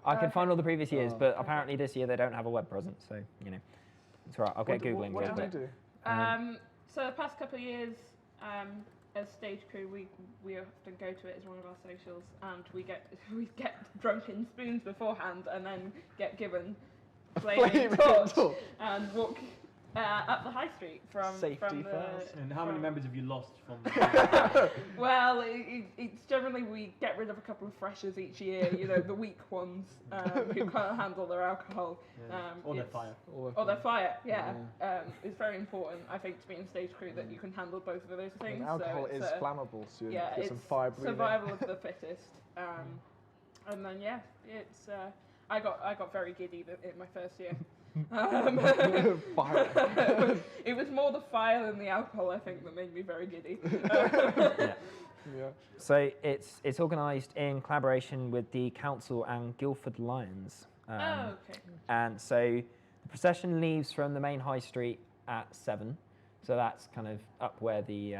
I can Okay. find all the previous years, Oh. but apparently this year they don't have a web presence, so you know, it's all right. I'll get googling. What it, did you but- do? So the past couple of years, as stage crew, we often go to it as one of our socials, and we get drunk in spoons beforehand, and then get given flaming Flaming torch torch. and walk up the high street from Safety the, first. And how many from- members have you lost from? Well, it's generally we get rid of a couple of freshers each year. You know, the weak ones who can't handle their alcohol. or their it's- fire? Or their fire, yeah. It's very important, I think, to be in stage crew that you can handle both of those things. And alcohol so is it's, flammable, so you yeah, get it's some fire breathing. survival of the fittest. And then yeah, it's. I got very giddy in my first year. Fire. It was more the fire than the alcohol, I think, that made me very giddy. Yeah. Yeah. So it's organised in collaboration with the council and Guildford Lions. Oh, okay. And so the procession leaves from the main high street at 7. So that's kind of up where the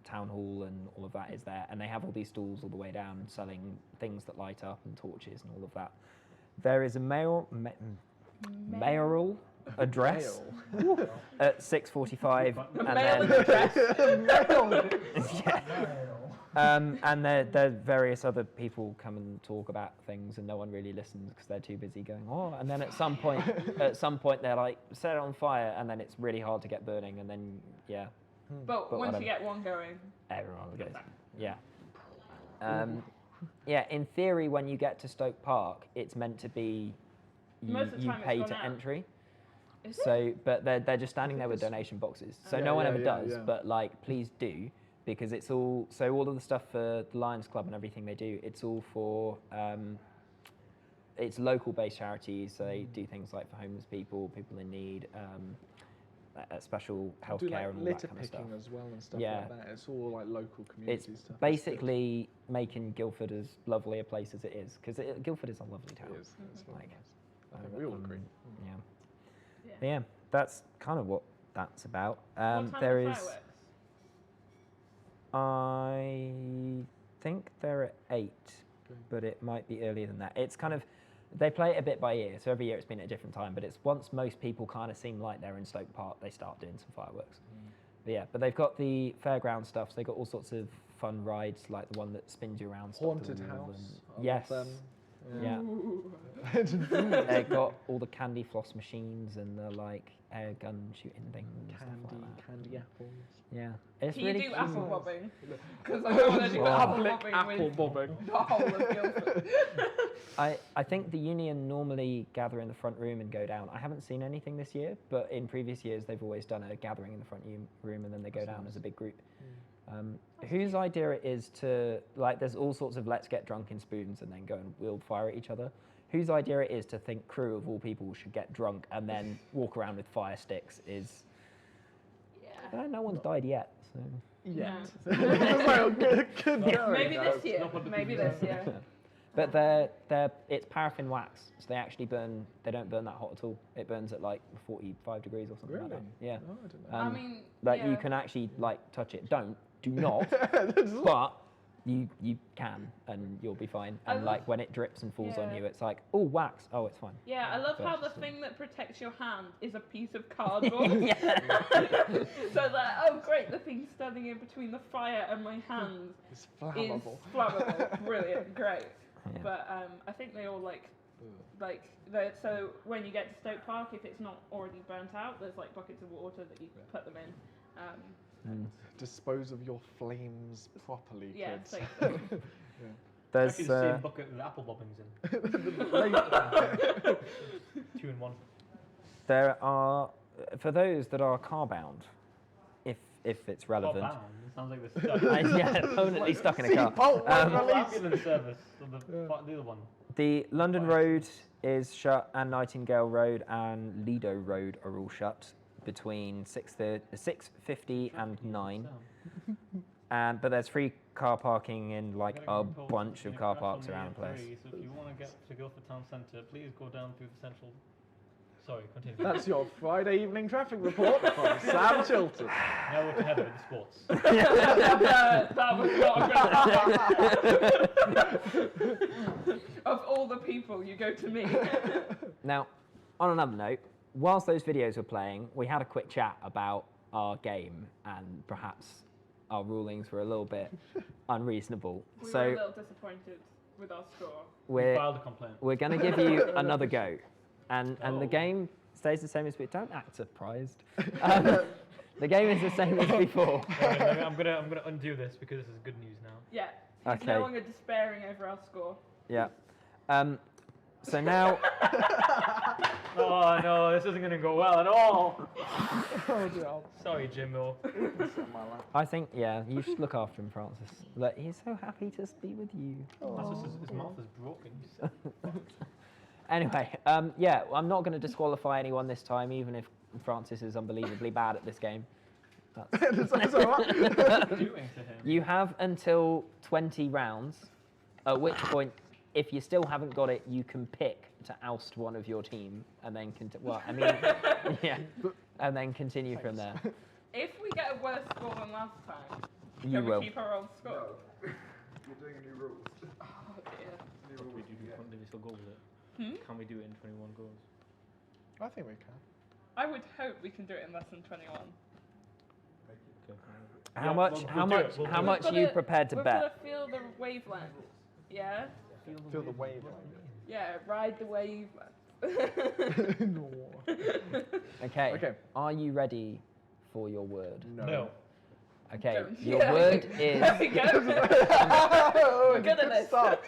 town hall and all of that is there. And they have all these stalls all the way down selling things that light up and torches and all of that. There is a mayoral address at 6:45, and then and there various other people come and talk about things, and no one really listens because they're too busy going, oh. And then at some point they're like, set it on fire, and then it's really hard to get burning, and then But once whatever. you get one going, Everyone goes. Yeah. Yeah. In theory, when you get to Stoke Park, it's meant to be Most of the you time it's pay gone to out. entry. is it? So, but they're just standing there with donation boxes. So no one ever does. yeah. But like, please do, because it's all. So all of the stuff for the Lions Club and everything they do, it's all for. It's local-based charities. So they do things like for homeless people, people in need, special Do healthcare like and all litter that kind of stuff. picking as well and stuff Yeah. like that. It's all like local community It's stuff. basically making Guildford as lovely a place as it is, because Guildford is a lovely town. It is. It's very Like, nice. I think we all agree. Yeah. Yeah. But yeah, that's kind of what that's about. What time There are is, fireworks? I think they're at 8, Okay. but it might be earlier than that. It's kind of, they play it a bit by ear, so every year it's been at a different time, but it's once most people kind of seem like they're in Stoke Park, they start doing some fireworks. But yeah, but they've got the fairground stuff, so they've got all sorts of fun rides, like the one that spins you around. Stop the Haunted Wall house. and- I love yes. them. Yeah. Ooh. They've got all the candy floss machines and the like air gun shooting things and stuff like that. Candy apples. Yeah, it's Can really you do cute. apple bobbing? Because I don't want to do apple bobbing Apple with bobbing. the whole of Guildford. I think the union normally gather in the front room and go down. I haven't seen anything this year, but in previous years they've always done a gathering in the front room and then they go down as a big group. Whose idea it is to, like, there's all sorts of let's get drunk in spoons and then go and wield fire at each other. Whose idea it is to think crew of all people should get drunk and then walk around with fire sticks is, Yeah. no one's died yet. So. Yet. No. It's like, good going, Maybe guys. this year. Maybe this year. But it's paraffin wax, so they actually burn. They don't burn that hot at all. It burns at like 45 degrees or something like that. Really? Yeah. Oh, I didn't know. I mean, Like yeah. you can actually like touch it. Do not. But you can, and you'll be fine. I And love- like when it drips and falls on Yeah. you, it's like, oh, wax. Oh, it's fine. Yeah, I love But how the still. thing that protects your hand is a piece of cardboard. Yeah. So like, oh great, the thing standing in between the fire and my hand It's is flammable. flammable. Brilliant, great. Yeah. But I think they all like so when you get to Stoke Park, if it's not already burnt out, there's like buckets of water that you put them in. Dispose of your flames properly, Yeah, kids. so- I There's could see a bucket with apple bobbings in. 2 in 1. there are for those that are car bound, if it's relevant. Bound. It sounds like they're stuck. Yeah, permanently stuck in a car. Seatbelt Oh, release. ambulance service. Or the other one. The London Road is shut, and Nightingale Road and Lido Road are all shut between 6:50 and 9. But there's free car parking in like a bunch of car parks around the place. So if you want to get to Guildford Town Centre, please go down through the central. Sorry, continue. That's your Friday evening traffic report from Sam Chilton. Now we're to heaven with the sports. That was not a good Of all the people, you go to me. Now, on another note, whilst those videos were playing, we had a quick chat about our game and perhaps our rulings were a little bit unreasonable. We were a So little disappointed with our score. we're Filed a complaint. going to give you another go, and Oh. the game stays the same as before. Don't act surprised. The game is the same as before. I'm gonna undo this because this is good news now. Yeah, he's Okay. no longer despairing over our score. Yeah. So now, Oh no, this isn't gonna go well at all. Oh dear. Sorry, Jimbo. I think, yeah, you should look after him, Francis. Like, he's so happy to be with you. That's just his mouth is broken. You said. Anyway, yeah, I'm not going to disqualify anyone this time, even if Francis is unbelievably bad at this game. That's all right. Doing to him. You have until 20 rounds, at which point, if you still haven't got it, you can pick to oust one of your team and then yeah, and then continue from there. If we get a worse score than last time, You can will. we keep our old score? You're doing new rules. Oh dear. What do we do? Do we still go with it? Can we do it in 21 goes? I think we can. I would hope we can do it in less than 21. Okay. How Yeah, much? we'll How do much? it, we'll How do it. much are you prepared to We've bet? got to feel the wavelength. Yeah? Feel the wave. Yeah, ride the wavelength. No. Okay. Okay. Are you ready for your word? No. Okay. Don't- Your yeah. word There we is. go. Oh, We're good at this. start.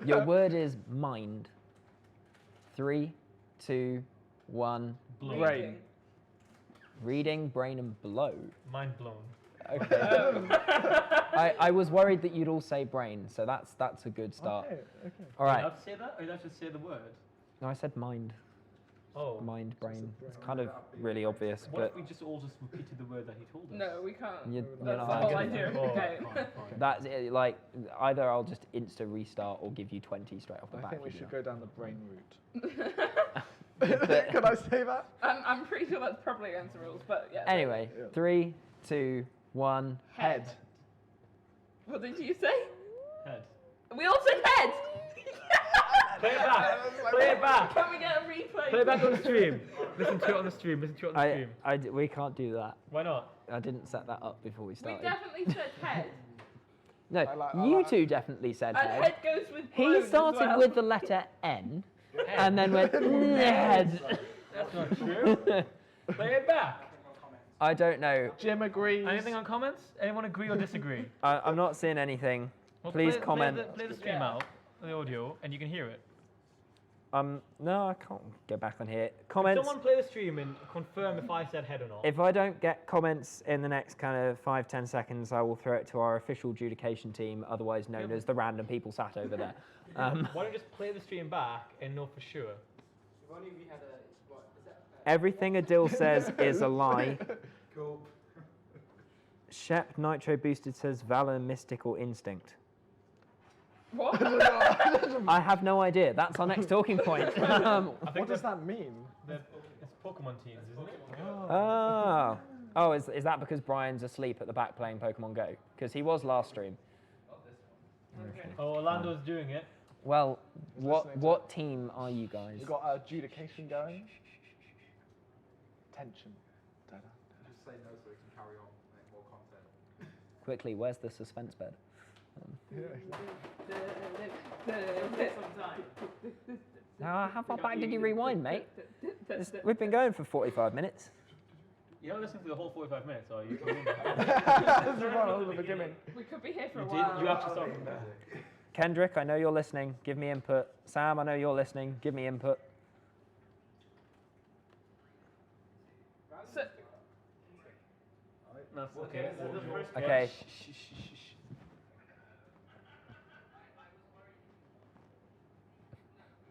Your word is mind. 3, 2, 1. Blow. Brain. Reading, brain, and blow. Mind blown. Okay. I was worried that you'd all say brain, so that's a good start. Okay. All You right. have to say that, or you have to say the word. No, I said mind. Oh. Mind, brain. It's kind of really obvious, What but if we just all just repeated the word that he told us? No, we can't. you're That's not the allowed whole to. idea of Oh, the game. fine. That's it, like either I'll just insta restart or give you 20 straight off the I bat. think we if you should want. go down the brain route. But- Can I say that? I'm pretty sure that's probably against the rules, but yeah. Anyway, Yeah. 3, 2, 1. Head. What did you say? Head. We all said head! Play it back. Play it back. Can we get a replay? Play it back on the stream. Listen to it on the stream. Listen to it on the stream. We can't do that. Why not? I didn't set that up before we We started. definitely said head. No, I like- you like- two definitely said And head. head goes with He blown as started well. with the letter N and then went head. That's not true. Play it back. I don't know. Jim agrees. Anything on comments? Anyone agree or disagree? I'm not seeing anything. Well, Please play, comment. Play the stream Yeah. out, the audio, and you can hear it. No, I can't go back on here. Can Comments. someone play the stream and confirm if I said head or not? If I don't get comments in the next kind of 5-10 seconds, I will throw it to our official adjudication team, otherwise known as the random people sat over there. Why don't you just play the stream back and know for sure? If only we had a what is that? Everything Adil says is a lie. Cool. Shep Nitro Boosted says Valor, Mystical Instinct. What? I have no idea. That's our next talking point. What does that mean? It's Pokemon teams, isn't it? Oh, is that because Brian's asleep at the back playing Pokemon Go? Because he was last stream. Okay. Oh, Orlando's doing it. Well, listening to what team are you guys? We've got adjudication going. Tension. Da-da. Just say no so we can carry on, make more content. Quickly, where's the suspense bed? How far back did you rewind, mate? We've been going for 45 minutes. You're not listening to the whole 45 minutes, are you? This is right at the beginning. We could be here for a You while. did. You have to start from there. Kendrick, I know you're listening. Give me input. Sam, I know you're listening. Give me input. So, That's okay. Okay.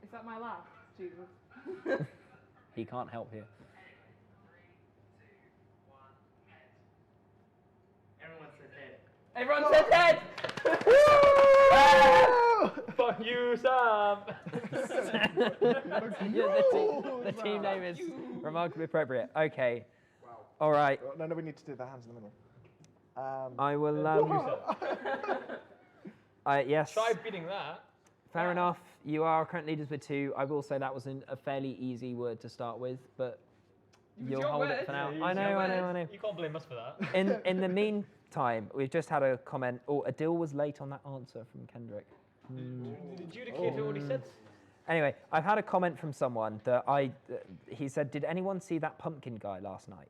is that my laugh? Jesus. He can't help here. Everyone said head. Everyone said head! Fuck you, Sam. The team name is remarkably appropriate. Okay. All right. No, we need to do the hands in the middle. I will. Yes. Try beating that. Fair enough. You are current leaders with 2. I will say that was a fairly easy word to start with, but was you'll your hold word. it for now. Yeah, I it's know, your I know. You can't blame us for that. In the meantime, we've just had a comment. Oh, Adil was late on that answer from Kendrick. The adjudicator already said. Anyway, I've had a comment from someone that he said, "Did anyone see that pumpkin guy last night?"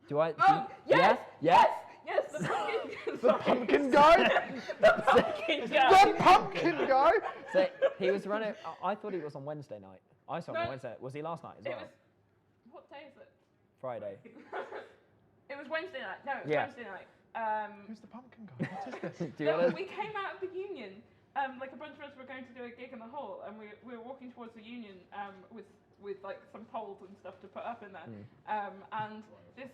Do I? Oh, yeah? yes! Yes, the pumpkin. The pumpkin guy? The pumpkin guy. The pumpkin guy? So he was running. I thought he was on Wednesday night. I saw him on No. Wednesday. Was he last night as It well? was. What day is it? Friday. It was Wednesday night. No, it was Yeah. Wednesday night. Who's the pumpkin guy? What is this? Do you No, wanna- we came out of the union like a bunch of us were going to do a gig in the hall, and we were walking towards the Union with like some poles and stuff to put up in there. And this,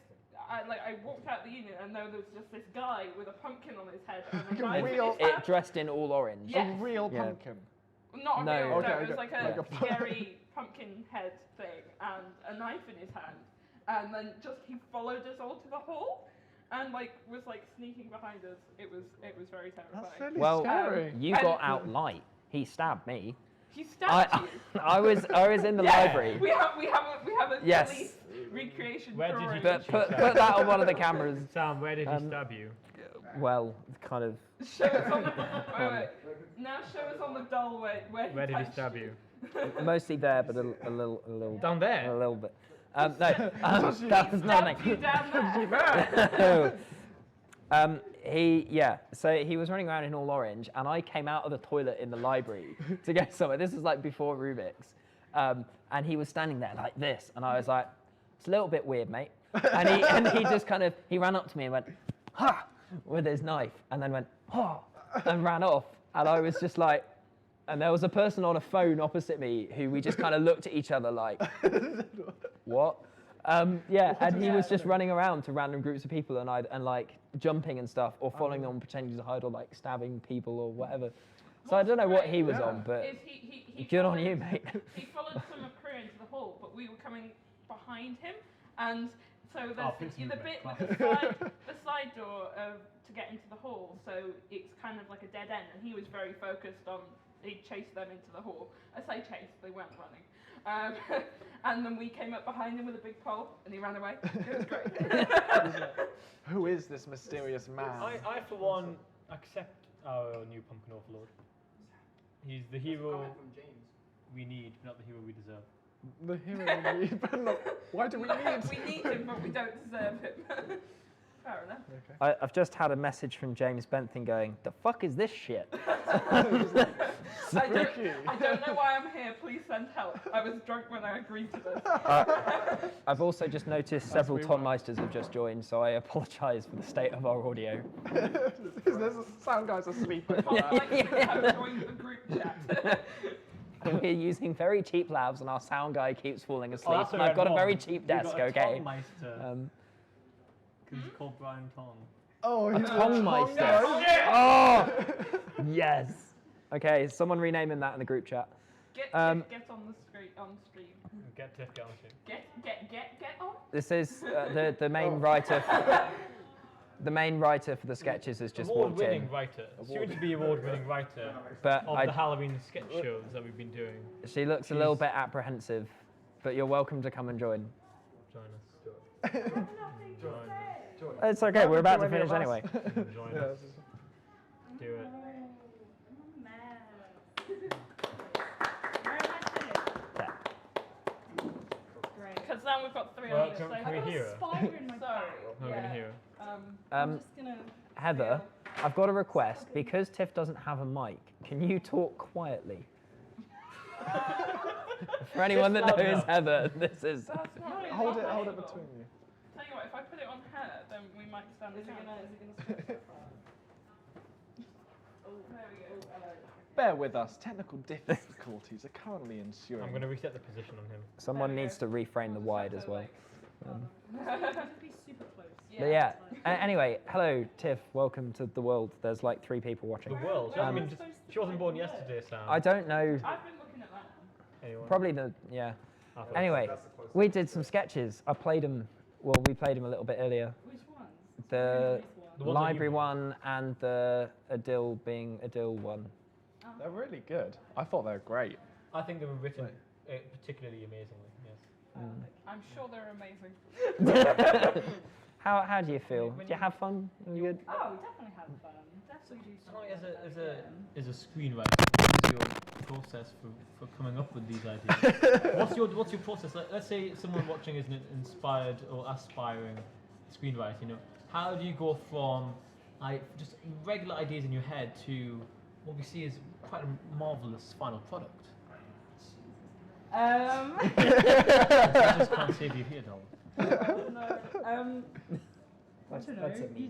I walked out the Union, and there was just this guy with a pumpkin on his head and a knife in his It hand. dressed in all orange. Yeah. A real Yeah. pumpkin. Not a No. real, Okay, no, it was okay. like Like a a scary pumpkin head thing and a knife in his hand. And then just he followed us all to the hall and like was like sneaking behind us. It was very terrifying. That's really Well, scary. You got out light. He stabbed me. He stabbed I, you. I was in the library. We have a Yes. police recreation Where did you drawing. But put that on one of the cameras. Sam, where did he stab you? Well, kind of. Show us on the wait. Now show us on the doll where Where did he punched stab you? Mostly there, but a little. Down there? A little bit. No, that was Stabbed nothing. you down there. So he was running around in all orange, and I came out of the toilet in the library to get somewhere. This was like before Rubik's, and he was standing there like this, and I was like, "It's a little bit weird, mate." And he just kind of ran up to me and went, "Ha!" with his knife, and then went, "Ha!" and ran off, and I was just like. And there was a person on a phone opposite me who we just kind of looked at each other like, what? And he was just running around to random groups of people and like jumping and stuff, or following them, pretending to hide, or like stabbing people or whatever. So I don't know what he was on, but He good on followed- you, mate. He followed some of Korea into the hall, but we were coming behind him, and so there's the bit with the side door to get into the hall. So it's kind of like a dead end, and he was very focused on. He chased them into the hall. I say chased, they weren't running. And then we came up behind him with a big pole, and he ran away. It was great. Who is this mysterious man? I for one, accept our new pumpkin overlord. He's the hero Comment from James. we need, not the hero we deserve. The hero we need, but not. Why do we need? We need him, but we don't deserve him. Fair enough. Okay. I've just had a message from James Bentham going, "The fuck is this shit?" I don't know why I'm here. Please send help. I was drunk when I agreed to this. I've also just noticed several Tom Meisters have just joined, so I apologise for the state of our audio. There's sound guys asleep. Tom likes to have joined the group chat. We're using very cheap labs, and our sound guy keeps falling asleep. that's and what I've got a I'm very on. cheap We've desk, got a okay? Tongmeister, 'cause he's called Brian Tong. Oh, he's Tongmeister. Oh, yes. Okay, someone rename him that in the group chat. Get on the screen. Get Tiff, get on to. Get on. This is the main writer. The main writer for the sketches has just walked in. Award-winning writer, soon to be award-winning writer But of the Halloween sketch shows that we've been doing. she looks a little bit apprehensive, but you're welcome to come and join. Join us. Join us. It's okay, we're about to finish anyway. Join us. Do it. Because now we've got 3 Well, on each can side. we hear her? Spider in my Sorry. back. No, we're gonna hear her. I'm just gonna. Heather, I've got a request. Because Tiff doesn't have a mic, can you talk quietly? For anyone that Just loud knows enough. Heather, this is. That's not really Hold it helpful. between you. Tell you what, if I put it on her, then we might stand a chance. Is it gonna? Oh, there we go. Bear with us. Technical difficulties are currently ensuing. I'm going to reset the position on him. Someone needs to reframe the wide as well. Just be super close. But yeah. Anyway, hello, Tiff. Welcome to the world. There's like 3 people watching. The world. Where I am mean, I just, supposed to she wasn't be? born yesterday, Sam. I don't know. I've been looking at that. Anyone? Probably the yeah. I thought- Anyway, we did some sketches. I played them. Well, we played them a little bit earlier. Which ones? The The ones that library you- one and the Adil being Adil one. They're really good. I thought they were great. I think they were written particularly amazingly, yes. I'm sure they're amazing. How do you feel? Do you have fun? Are you good? Oh, definitely have fun. Definitely do something. As a screenwriter, what's your process for coming up with these ideas? what's your process? Like, let's say someone watching is an inspired or aspiring screenwriter. You know, how do you go from like just regular ideas in your head to what we see is quite a marvelous final product? I just can't save you here, doll. No. I don't know. You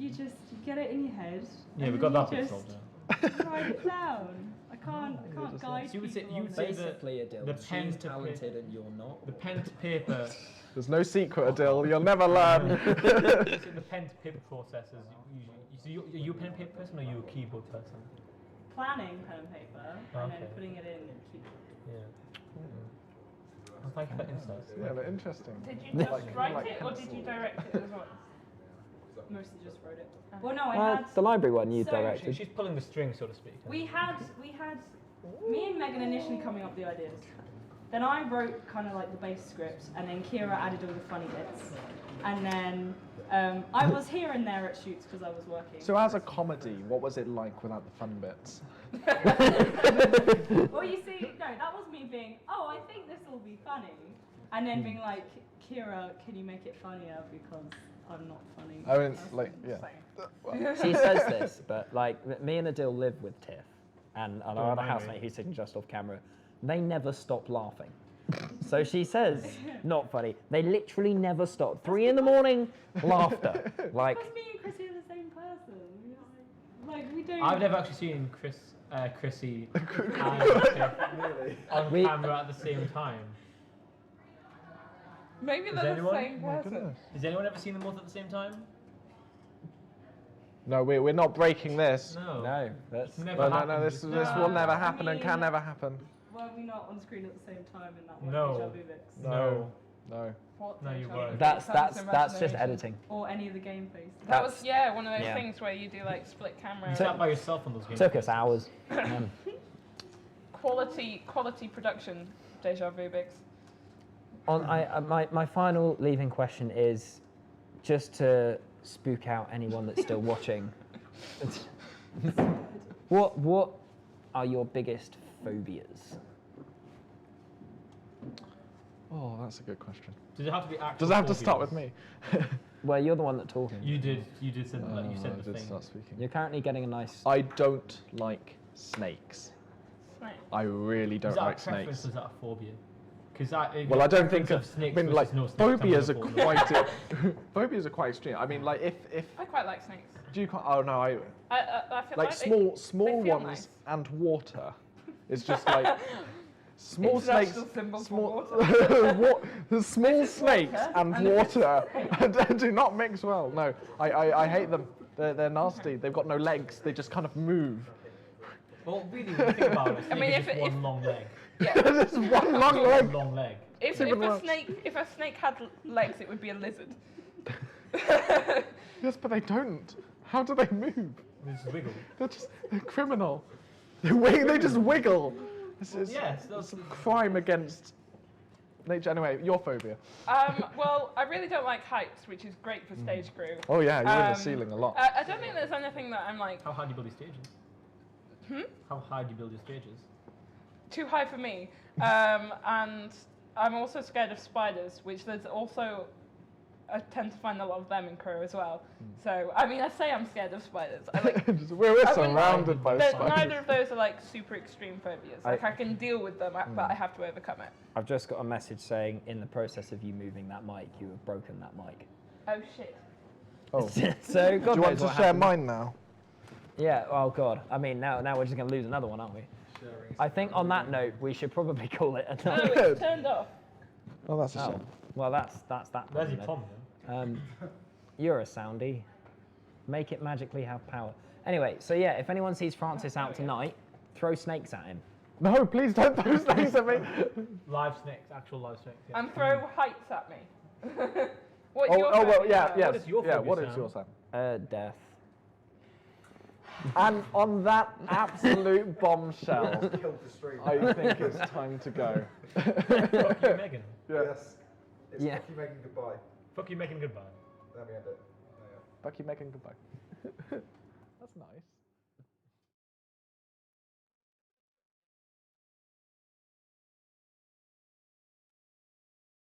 just get it in your head. Yeah, and we got then that you bit just solved. write it down. I can't guide So you would say people you on would say this. Basically, Adil, the pen she's to talented and you're not. the pen to paper. There's no secret, Adil. You'll never learn. So the pen to paper process is usually. So are you a pen and paper person or are you a keyboard person? Planning pen and paper and then Okay. putting it in keyboard. Yeah. Well, thank you for that insight. Yeah, but interesting. Did you just write it or did you direct it as well? Mostly just wrote it. Well, no, I had. The library one you So- directed. She's pulling the string, so to speak. We had me and Megan initially coming up with the ideas. Then I wrote kind of like the base script, and then Kira added all the funny bits. And then I was here and there at shoots because I was working. So as a comedy, what was it like without the fun bits? Well, you see, no, that was me being, oh, I think this will be funny, and then being like, Kira, can you make it funnier because I'm not funny. I mean, like, yeah. She says this, but like me and Adil live with Tiff and our other mind me. housemate who's sitting just off camera. They never stop laughing. So she says, not funny. They literally never stop. 3 in the morning, laughter. Like, Because me and Chrissy are the same person. Like, we don't. I've never actually seen Chrissy and Tiff on We- camera at the same time. Maybe Is they're the anyone? same Oh my person. goodness. Has anyone ever seen them both at the same time? No, we're not breaking this. No. no, that's It's never No, no, happened. no, this It's will never never happened. happen and can never happen. Were we not on screen at the same time in that one? No. Deja Vu Vix? No. No. What No, you the weren't. that's Sounds just imagination. editing. Or any of the game faces? That was That's- one of those yeah. things where you do like split camera. You sat by yourself on those games. Took us hours. Quality production. Deja Vu Bix. My final leaving question is just to spook out anyone that's still watching. What are your biggest phobias? Oh, that's a good question. Does it have to be actual? Does it have to start with phobias? me? Well, you're the one that's talking. You did say like you I said the did thing. start speaking. You're currently getting a nice. I don't like snakes. Right. I really don't Is that like a preference snakes. or is that a phobia? Because I. Well, I don't think of of snakes. I mean, like, versus no snakes, phobias are I'm gonna vote no. quite phobias are quite extreme. I mean, like if I quite like snakes. do you oh no, I I feel like they- small they feel ones nice. and water is just like small snakes. International symbol for Small, water. the small snakes water and and if it's water do not mix well. No, I hate them. They're nasty. They've got no legs. They just kind of move. Well, really, when you think about it, a snake mean, is if just it- one long leg. Yeah. Just one long One leg. long leg. If even a worse. snake had legs, it would be a lizard. Yes, but they don't. How do they move? They just wiggle. They're criminal. They just wiggle. This is Yes, it's a crime against nature. Anyway, your phobia. Well, I really don't like heights, which is great for stage crew. Oh yeah, you're in the Um, ceiling a lot. I don't think there's anything that I'm like How high do you build your stages? How high do you build your stages? too high for me. And I'm also scared of spiders, which there's also, I tend to find a lot of them in crew as well. So, I mean, I say I'm scared of spiders. I like, We're I wouldn't- surrounded by neither spiders. of those are like super extreme phobias. Like I can deal with them, but I have to overcome it. I've just got a message saying, in the process of you moving that mic, you have broken that mic. Oh shit. Oh. So, God Do you want knows to what share happened. mine now? Yeah. Oh God. I mean, now we're just going to lose another one, aren't we? I think on that note, we should probably call it a No, night. it's turned off. Oh, that's a Oh, shame. well, that's that. There's your then. problem. You're a soundy. Make it magically have power. Anyway, so yeah, if anyone sees Francis out tonight, throw snakes at him. No, please don't throw snakes at me. Live snakes, actual live snakes. Yeah. And throw heights at me. What's Oh, your well, phobia? yeah, yes. What is your yeah, phobia, what is Sam? your Sam? Death. And on that absolute bombshell, Killed the stream. I think it's time to go. Fuck you, Megan. Yes. It's Yeah. fuck you, Megan, goodbye. Fuck you, Megan. Goodbye. Let me end it. Fuck you, Megan. Goodbye. That's nice.